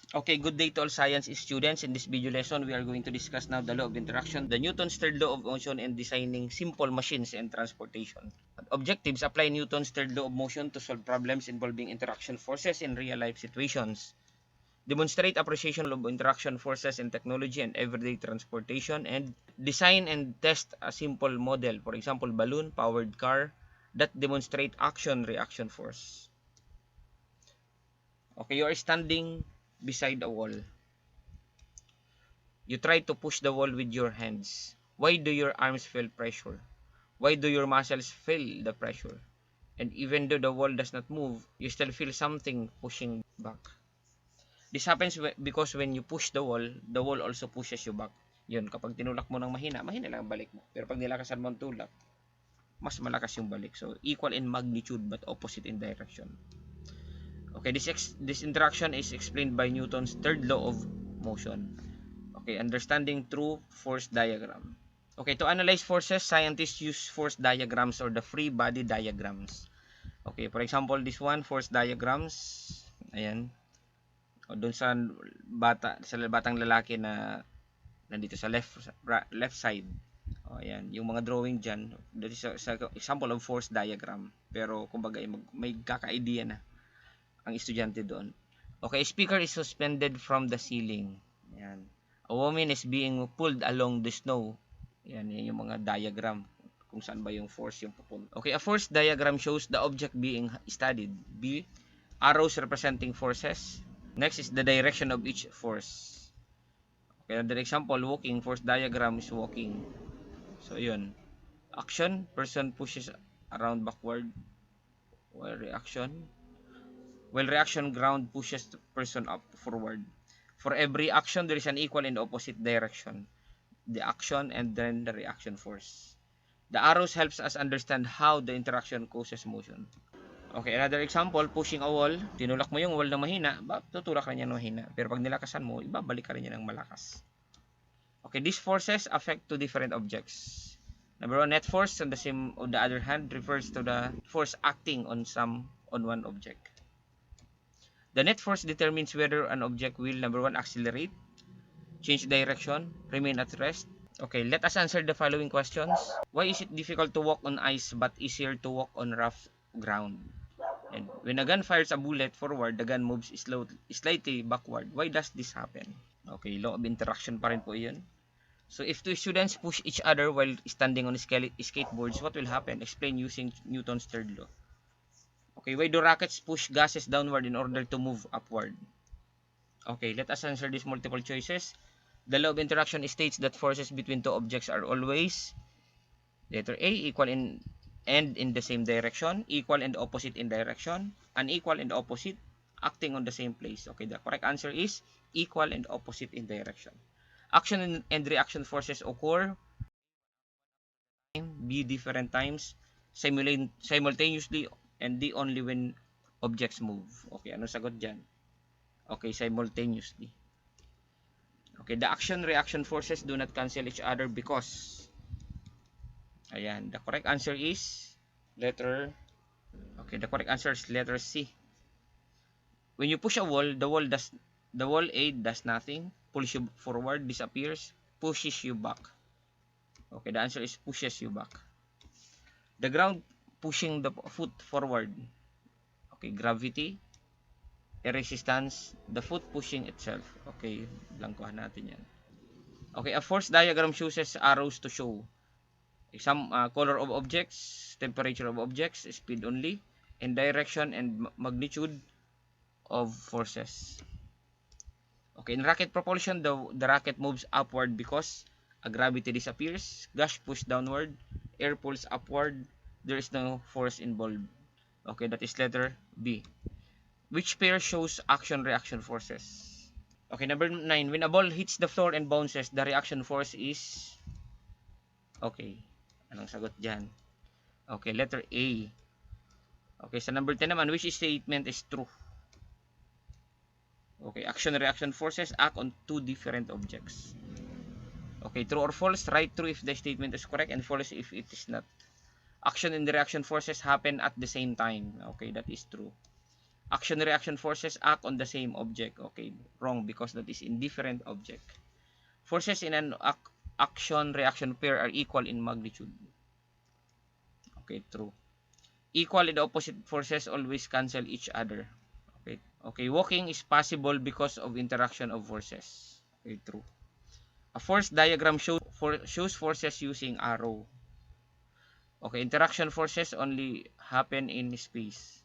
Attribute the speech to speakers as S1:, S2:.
S1: Okay, good day to all science students. In this video lesson, we are going to discuss now the law of interaction, the Newton's third law of motion, and designing simple machines and transportation. Objectives: apply Newton's third law of motion to solve problems involving interaction forces in real-life situations. Demonstrate appreciation of interaction forces in technology and everyday transportation, and design and test a simple model, for example, balloon-powered car, that demonstrate action-reaction force. Okay, you are standing beside a wall. You try to push the wall with your hands. Why do your arms feel pressure? Why do your muscles feel the pressure? And even though the wall does not move, you still feel something pushing back. This happens because when you push the wall also pushes you back. Yun, kapag tinulak mo ng mahina, mahina lang ang balik mo. Pero pag nilakasan mo ang tulak, mas malakas yung balik. So, equal in magnitude but opposite in direction. Okay, this interaction is explained by Newton's third law of motion. Okay, understanding true force diagram. Okay, to analyze forces, scientists use force diagrams or the free body diagrams. Okay, for example, this one, force diagrams. Ayan. O doon sa batang lalaki na nandito sa left side. O ayan, yung mga drawing diyan, that is sa example of force diagram. Pero kumbaga may kaka-idea na ang estudyante doon. Okay, speaker is suspended from the ceiling. Ayan. A woman is being pulled along the snow. Yan yung mga diagram kung saan ba yung force yung pupunta. Okay, a force diagram shows the object being studied. B, arrows representing forces. Next is the direction of each force. Okay, another example, walking, force diagram is walking. So, yun. Action, person pushes around backward. While reaction, ground pushes the person up forward. For every action, there is an equal and opposite direction. The action and then the reaction force. The arrows helps us understand how the interaction causes motion. Okay, another example, pushing a wall. Tinulak mo yung wall na mahina, tutulak rin yan ng mahina. Pero pag nilakasan mo, ibabalik ka rin yan ng malakas. Okay, these forces affect two different objects. Number one, net force on the other hand refers to the force acting on one object. The net force determines whether an object will, number one, accelerate, change direction, remain at rest. Okay, let us answer the following questions. Why is it difficult to walk on ice but easier to walk on rough ground? And when a gun fires a bullet forward, the gun moves slightly backward. Why does this happen? Okay, law of interaction pa rin po yun. So if two students push each other while standing on skateboards, what will happen? Explain using Newton's third law. Okay, why do rockets push gases downward in order to move upward? Okay, let us answer these multiple choices. The law of interaction states that forces between two objects are always letter A, equal in and in the same direction, equal and opposite in direction, unequal and opposite, acting on the same place. Okay, the correct answer is equal and opposite in direction. Action and reaction forces occur B, different times, simultaneously, and D, only when objects move. Okay, ano sagot dyan? Okay, simultaneously. Okay, the action-reaction forces do not cancel each other because, ayan, the correct answer is letter, okay, the correct answer is letter C. When you push a wall, the wall A does nothing, pulls you forward, disappears, pushes you back. Okay, the answer is pushes you back. The ground pushing the foot forward. Okay, gravity, resistance, the foot pushing itself. Okay, blankohan natin yan. Okay, a force diagram uses arrows to show some color of objects, temperature of objects, speed only, and direction and magnitude of forces. Okay, in rocket propulsion, the rocket moves upward because a gravity disappears, gas pushed downward, air pulls upward, there is no force involved. Okay, that is letter B. Which pair shows action-reaction forces? Okay, number 9. When a ball hits the floor and bounces, the reaction force is... Okay, anong sagot dyan? Okay, letter A. Okay, sa number 10 naman, which statement is true? Okay, action-reaction forces act on two different objects. Okay, true or false? Right, true if the statement is correct, and false if it is not. Action and reaction forces happen at the same time. Okay, that is true. Action-reaction forces act on the same object. Okay, wrong, because that is indifferent object. Forces in an action-reaction pair are equal in magnitude. Okay, true. Equal and opposite forces always cancel each other. Okay. Okay, walking is possible because of interaction of forces. Okay, true. A force diagram shows forces using arrow. Okay, interaction forces only happen in space.